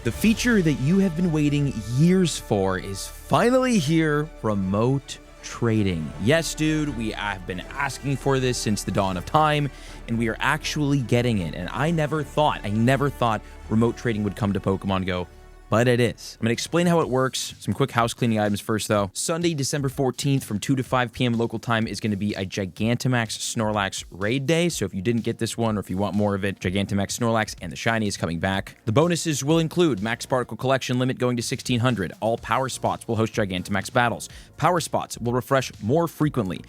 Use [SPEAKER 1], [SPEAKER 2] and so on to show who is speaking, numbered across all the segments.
[SPEAKER 1] The feature that you have been waiting years for is finally here, remote trading. Yes, dude, we have been asking for this since the dawn of time, and we are actually getting it. And I never thought remote trading would come to Pokemon Go, but it is. I'm going to explain how it works. Some quick house cleaning items first, though. Sunday, December 14th from 2 to 5 p.m. local time is going to be a Gigantamax Snorlax raid day. So if you didn't get this one or if you want more of it, Gigantamax Snorlax and the Shiny is coming back. The bonuses will include max particle collection limit going to 1,600. All power spots will host Gigantamax battles. Power spots will refresh more frequently.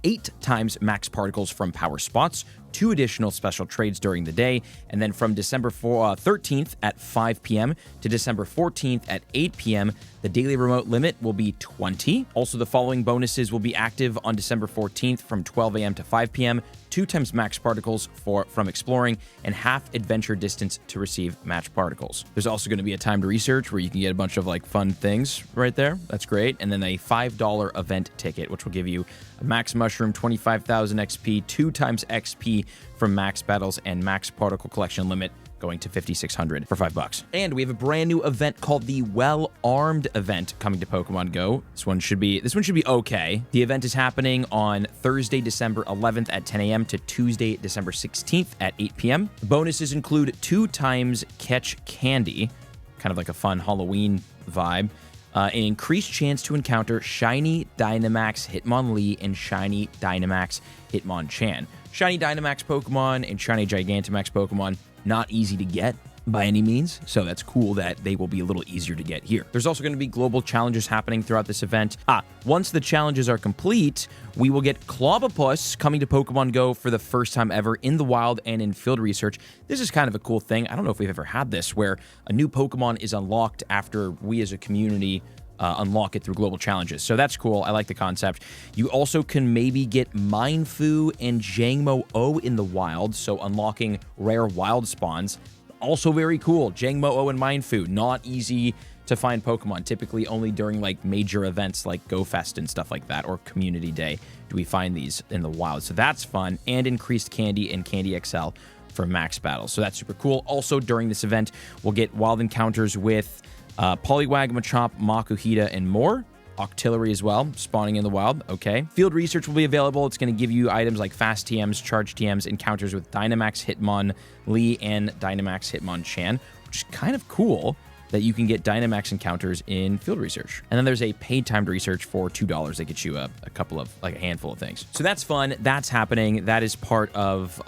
[SPEAKER 1] 8 times max particles from power spots. 2 additional special trades during the day, and then from December 13th at 5 p.m. to December 14th at 8 p.m., the daily remote limit will be 20. Also, the following bonuses will be active on December 14th from 12 a.m. to 5 p.m., 2 times max particles from exploring, and half adventure distance to receive match particles. There's also going to be a timed research where you can get a bunch of fun things right there. That's great. And then a $5 event ticket, which will give you a max mushroom, 25,000 XP, 2 times XP from max battles, and max particle collection limit going to 5,600 for $5. And we have a brand new event called the Well Armed event coming to Pokemon Go. This one should be okay. The event is happening on Thursday, December 11th at 10 a.m. to Tuesday, December 16th at 8 p.m. The bonuses include 2 times catch candy, kind of like a fun Halloween vibe. An increased chance to encounter Shiny Dynamax Hitmonlee and Shiny Dynamax Hitmonchan. Shiny Dynamax Pokemon and Shiny Gigantamax Pokemon, not easy to get by any means, so that's cool that they will be a little easier to get here. There's also going to be global challenges happening throughout this event. Once the challenges are complete, we will get Clobbopus coming to Pokemon Go for the first time ever in the wild and in field research. This is kind of a cool thing. I don't know if we've ever had this, where a new Pokemon is unlocked after we as a community unlock it through global challenges. So that's cool. I like the concept. You also can maybe get Minefu and Jangmo-O in the wild, so unlocking rare wild spawns. Also very cool. Jangmo-O and Minefu, not easy to find Pokemon. Typically only during major events like Go Fest and stuff like that, or Community Day, do we find these in the wild. So that's fun. And increased candy and Candy XL for max battles. So that's super cool. Also during this event, we'll get wild encounters with Poliwag, Machop, Makuhita, and more. Octillery as well, spawning in the wild. Okay. Field research will be available. It's going to give you items like fast TMs, charge TMs, encounters with Dynamax Hitmonlee and Dynamax Hitmonchan, which is kind of cool that you can get Dynamax encounters in field research. And then there's a paid timed research for $2 that gets you a couple of, a handful of things. So that's fun. That's happening. That is part of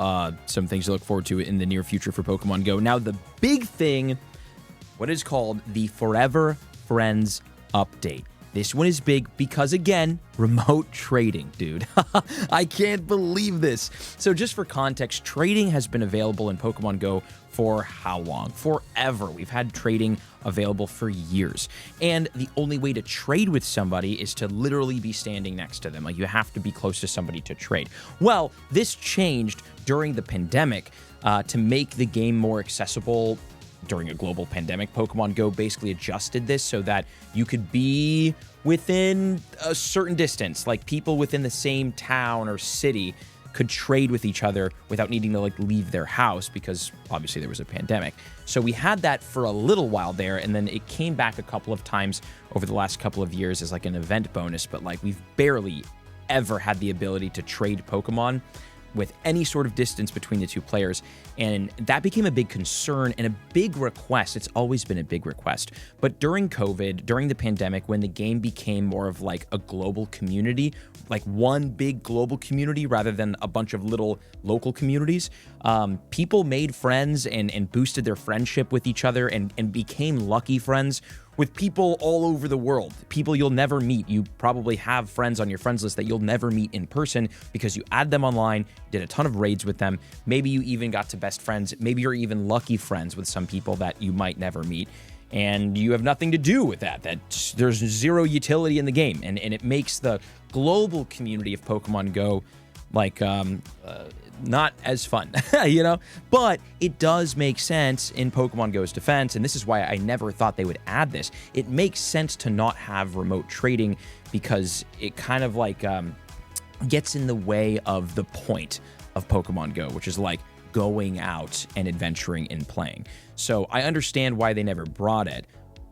[SPEAKER 1] some things to look forward to in the near future for Pokemon Go. Now, the big thing, what is called the Forever Friends update. This one is big because, again, remote trading, dude. I can't believe this. So just for context, trading has been available in Pokemon Go for how long? Forever. We've had trading available for years. And the only way to trade with somebody is to literally be standing next to them. You have to be close to somebody to trade. Well, this changed during the pandemic to make the game more accessible. During a global pandemic, Pokemon Go basically adjusted this so that you could be within a certain distance, like people within the same town or city could trade with each other without needing to leave their house, because obviously there was a pandemic. So we had that for a little while there, and then it came back a couple of times over the last couple of years as an event bonus, but we've barely ever had the ability to trade Pokemon with any sort of distance between the two players. And that became a big concern and a big request. It's always been a big request. But during COVID, during the pandemic, when the game became more of a global community, one big global community rather than a bunch of little local communities, people made friends and boosted their friendship with each other and became lucky friends with people all over the world, people you'll never meet. You probably have friends on your friends list that you'll never meet in person because you add them online, did a ton of raids with them. Maybe you even got to best friends. Maybe you're even lucky friends with some people that you might never meet. And you have nothing to do with that. There's zero utility in the game. And it makes the global community of Pokemon Go not as fun, But it does make sense in Pokemon Go's defense, and this is why I never thought they would add this. It makes sense to not have remote trading because it kind of gets in the way of the point of Pokemon Go, which is going out and adventuring and playing. So I understand why they never brought it,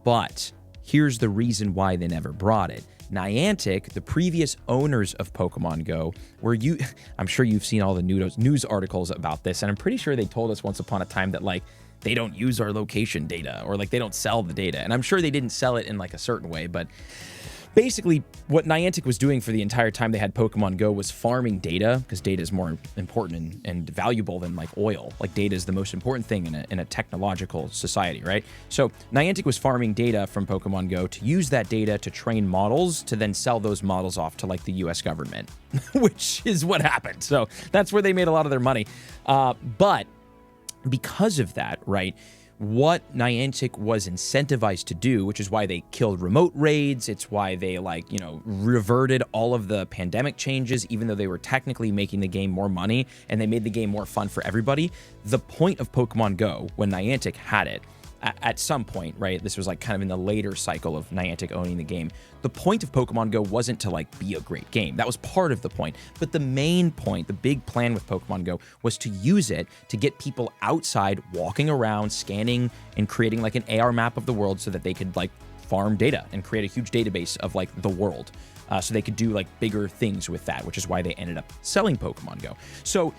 [SPEAKER 1] but here's the reason why they never brought it. Niantic, the previous owners of Pokemon Go, I'm sure you've seen all the news articles about this, and I'm pretty sure they told us once upon a time that like they don't use our location data, or like they don't sell the data. And I'm sure they didn't sell it in like a certain way, but basically what Niantic was doing for the entire time they had Pokemon Go was farming data, because data is more important and valuable than like oil. Like data is the most important thing in a technological society, right? So Niantic was farming data from Pokemon Go to use that data to train models to then sell those models off to like the US government, which is what happened. So that's where they made a lot of their money. But because of that, right, what Niantic was incentivized to do, which is why they killed remote raids, it's why they like, reverted all of the pandemic changes, even though they were technically making the game more money and they made the game more fun for everybody. The point of Pokemon Go, when Niantic had it, at some point, right, this was like kind of in the later cycle of Niantic owning the game, the point of Pokemon Go wasn't to like be a great game. That was part of the point. But the main point, the big plan with Pokemon Go was to use it to get people outside, walking around, scanning, and creating like an AR map of the world so that they could like farm data and create a huge database of like the world. So they could do like bigger things with that, which is why they ended up selling Pokemon Go. So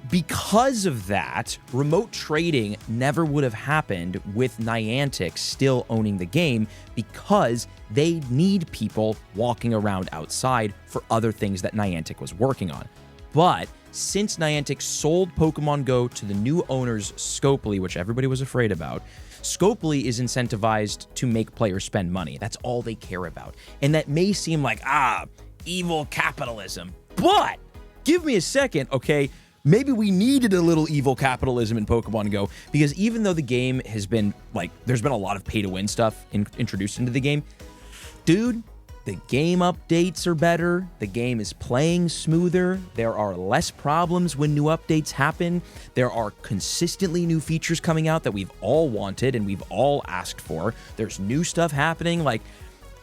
[SPEAKER 1] because of that, remote trading never would have happened with Niantic still owning the game, because they need people walking around outside for other things that Niantic was working on. But since Niantic sold Pokemon Go to the new owners, Scopely, which everybody was afraid about, Scopely is incentivized to make players spend money. That's all they care about. And that may seem like, evil capitalism. But give me a second, okay? Maybe we needed a little evil capitalism in Pokemon Go, because even though the game has been, like, there's been a lot of pay-to-win stuff introduced into the game, dude, the game updates are better, the game is playing smoother, there are less problems when new updates happen, there are consistently new features coming out that we've all wanted and we've all asked for, there's new stuff happening, like,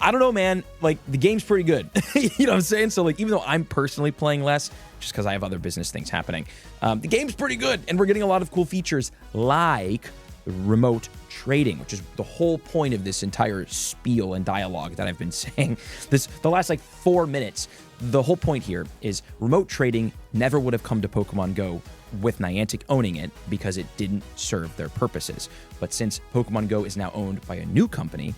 [SPEAKER 1] I don't know, man, like, the game's pretty good. You know what I'm saying? So, like, even though I'm personally playing less, just because I have other business things happening, the game's pretty good, and we're getting a lot of cool features, like remote trading, which is the whole point of this entire spiel and dialogue that I've been saying the last, like, 4 minutes. The whole point here is remote trading never would have come to Pokemon Go with Niantic owning it, because it didn't serve their purposes. But since Pokemon Go is now owned by a new company,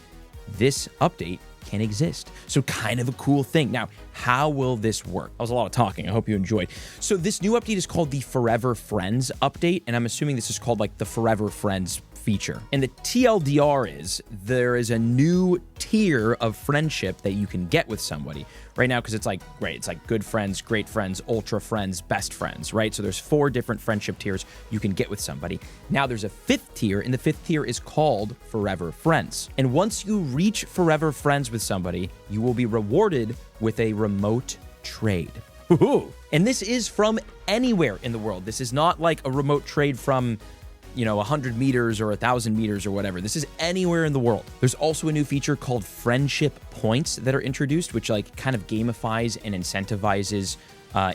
[SPEAKER 1] this update can exist. So kind of a cool thing. Now, how will this work? That was a lot of talking. I hope you enjoyed. So this new update is called the Forever Friends update, and I'm assuming this is called like the Forever Friends feature. And the TLDR is there is a new tier of friendship that you can get with somebody right now, because it's like, right, it's like good friends, great friends, ultra friends, best friends, right? So there's 4 different friendship tiers you can get with somebody. Now there's a 5th tier, and the 5th tier is called Forever Friends. And once you reach Forever Friends with somebody, you will be rewarded with a remote trade. Ooh. And this is from anywhere in the world. This is not like a remote trade from 100 meters or 1,000 meters or whatever. This is anywhere in the world. There's also a new feature called Friendship Points that are introduced, which like kind of gamifies and incentivizes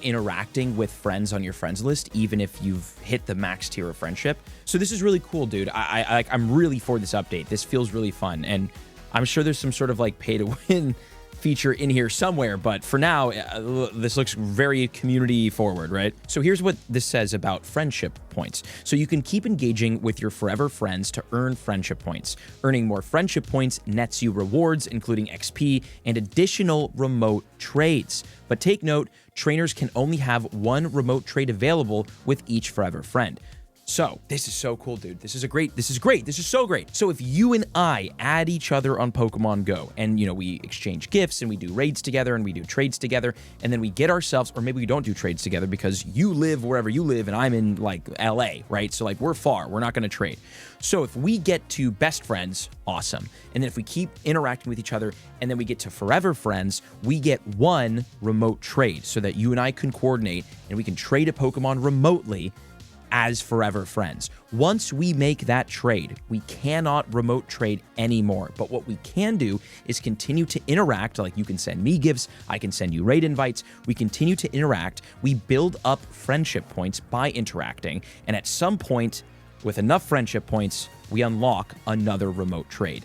[SPEAKER 1] interacting with friends on your friends list, even if you've hit the max tier of friendship. So this is really cool, dude. I'm really for this update. This feels really fun, and I'm sure there's some sort of like pay to win feature in here somewhere, but for now, this looks very community forward, right? So here's what this says about friendship points. So you can keep engaging with your forever friends to earn friendship points. Earning more friendship points nets you rewards, including XP and additional remote trades. But take note, trainers can only have 1 remote trade available with each forever friend. So this is so cool, dude. This is great. This is so great. So if you and I add each other on Pokemon Go and, we exchange gifts and we do raids together and we do trades together, and then we get ourselves, or maybe we don't do trades together because you live wherever you live and I'm in like LA, right? So like we're far, we're not going to trade. So if we get to best friends, awesome. And then if we keep interacting with each other and then we get to forever friends, we get 1 remote trade so that you and I can coordinate and we can trade a Pokemon remotely as forever friends. Once we make that trade, we cannot remote trade anymore. But what we can do is continue to interact. Like, you can send me gifts, I can send you raid invites. We continue to interact. We build up friendship points by interacting. And at some point, with enough friendship points, we unlock another remote trade.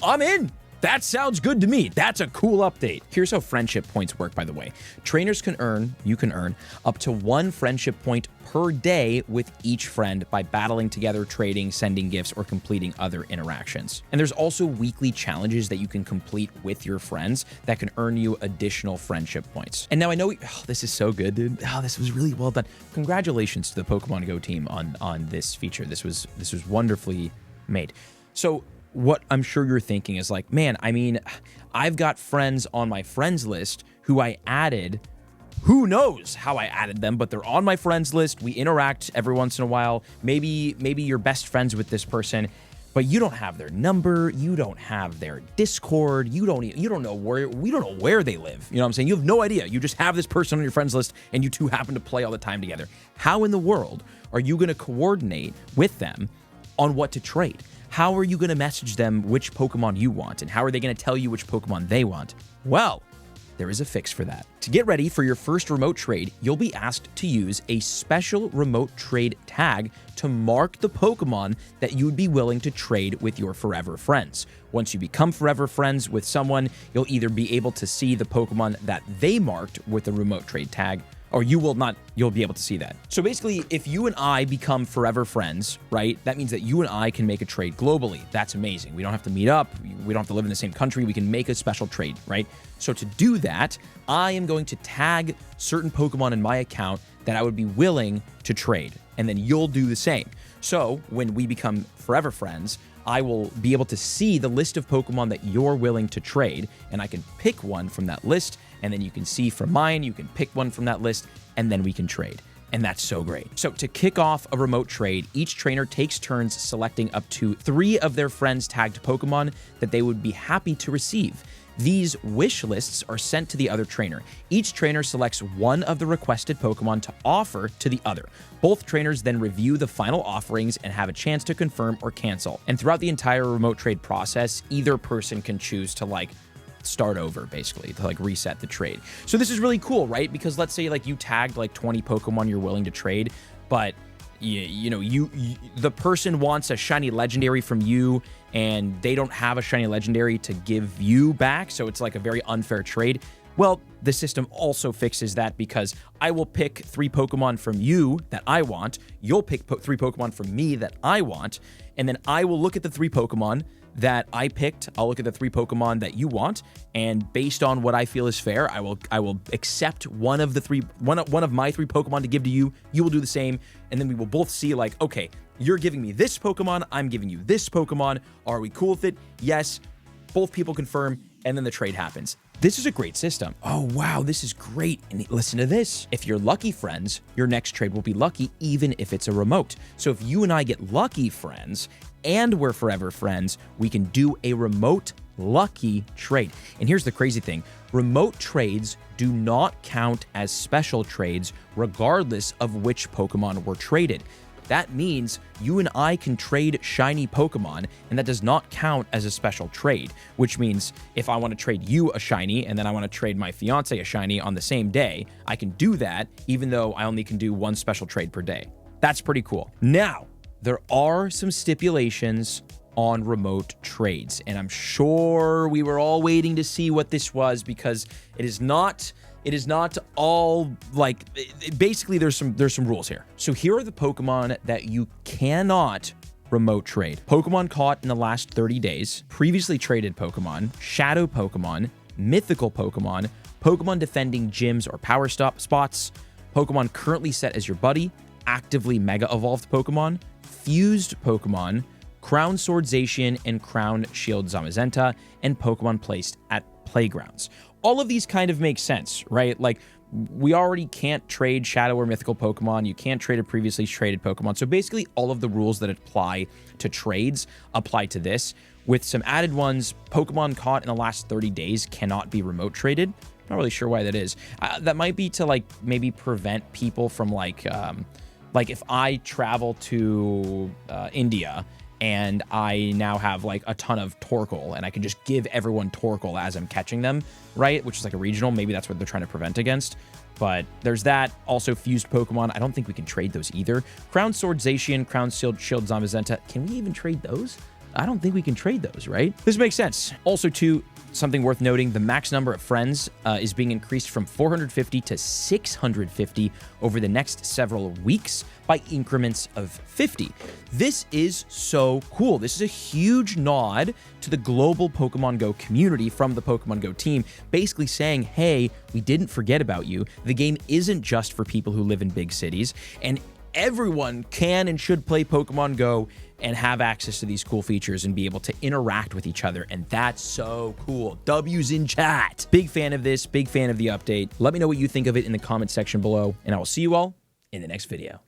[SPEAKER 1] I'm in. That sounds good to me. That's a cool update. Here's how friendship points work, by the way. Trainers can earn, you can earn, up to 1 friendship point per day with each friend by battling together, trading, sending gifts, or completing other interactions. And there's also weekly challenges that you can complete with your friends that can earn you additional friendship points. And now I know, this is so good, dude. Oh, this was really well done. Congratulations to the Pokemon Go team on this feature. This was wonderfully made. So, what I'm sure you're thinking is like, man, I mean, I've got friends on my friends list who I added. Who knows how I added them, but they're on my friends list. We interact every once in a while. Maybe you're best friends with this person, but you don't have their number. You don't have their Discord. You don't know where they live. You know what I'm saying? You have no idea. You just have this person on your friends list and you two happen to play all the time together. How in the world are you going to coordinate with them on what to trade? How are you going to message them which Pokemon you want? And how are they going to tell you which Pokemon they want? Well, there is a fix for that. To get ready for your first remote trade, you'll be asked to use a special remote trade tag to mark the Pokemon that you would be willing to trade with your forever friends. Once you become forever friends with someone, you'll either be able to see the Pokemon that they marked with the remote trade tag, or you'll be able to see that. So basically, if you and I become forever friends, right, that means that you and I can make a trade globally. That's amazing. We don't have to meet up. We don't have to live in the same country. We can make a special trade, right? So to do that, I am going to tag certain Pokemon in my account that I would be willing to trade. And then you'll do the same. So when we become forever friends, I will be able to see the list of Pokemon that you're willing to trade, and I can pick one from that list, and then you can see from mine, you can pick one from that list, and then we can trade. And that's so great. So to kick off a remote trade, each trainer takes turns selecting up to 3 of their friends' tagged Pokemon that they would be happy to receive. These wish lists are sent to the other trainer. Each trainer selects one of the requested Pokemon to offer to the other. Both trainers then review the final offerings and have a chance to confirm or cancel. And throughout the entire remote trade process, either person can choose to start over, basically, to reset the trade. So this is really cool, right? Because let's say you tagged 20 Pokemon you're willing to trade, but the person wants a shiny legendary from you and they don't have a shiny legendary to give you back, so it's a very unfair trade. Well, the system also fixes that because I will pick 3 Pokemon from you that I want, you'll pick 3 Pokemon from me that I want, and then I will look at the 3 Pokemon that I picked, I'll look at the 3 Pokemon that you want, and based on what I feel is fair, I will accept one of my 3 Pokemon to give to you, you will do the same, and then we will both see okay, you're giving me this Pokemon, I'm giving you this Pokemon, are we cool with it? Yes, both people confirm, and then the trade happens. This is a great system. Oh, wow, this is great. And listen to this. If you're lucky friends, your next trade will be lucky even if it's a remote. So if you and I get lucky friends and we're forever friends, we can do a remote lucky trade. And here's the crazy thing. Remote trades do not count as special trades regardless of which Pokemon were traded. That means you and I can trade shiny Pokemon, and that does not count as a special trade, which means if I want to trade you a shiny and then I want to trade my fiance a shiny on the same day, I can do that even though I only can do 1 special trade per day. That's pretty cool. Now, there are some stipulations on remote trades, and I'm sure we were all waiting to see what this was because it is not all basically there's some rules here. So here are the Pokemon that you cannot remote trade. Pokemon caught in the last 30 days, previously traded Pokemon, shadow Pokemon, mythical Pokemon, Pokemon defending gyms or power spots, Pokemon currently set as your buddy, actively mega evolved Pokemon, fused Pokemon, Crown Sword Zacian and Crown Shield Zamazenta, and Pokemon placed at playgrounds. All of these kind of make sense, right? We already can't trade shadow or mythical Pokemon. You can't trade a previously traded Pokemon. So basically all of the rules that apply to trades apply to this. With some added ones, Pokemon caught in the last 30 days cannot be remote traded. Not really sure why that is. That might be to maybe prevent people from Like if I travel to India and I now have like a ton of Torkoal and I can just give everyone Torkoal as I'm catching them, right? Which is like a regional. Maybe that's what they're trying to prevent against. But there's that. Also, fused Pokemon. I don't think we can trade those either. Crown Sword Zacian, Crown Shield Zamazenta. Can we even trade those? I don't think we can trade those, right? This makes sense. Also, too, something worth noting, the max number of friends is being increased from 450 to 650 over the next several weeks by increments of 50. This is so cool. This is a huge nod to the global Pokemon Go community from the Pokemon Go team, basically saying, hey, we didn't forget about you. The game isn't just for people who live in big cities, and everyone can and should play Pokemon Go and have access to these cool features and be able to interact with each other. And that's so cool. W's in chat. Big fan of this, big fan of the update. Let me know what you think of it in the comment section below, and I will see you all in the next video.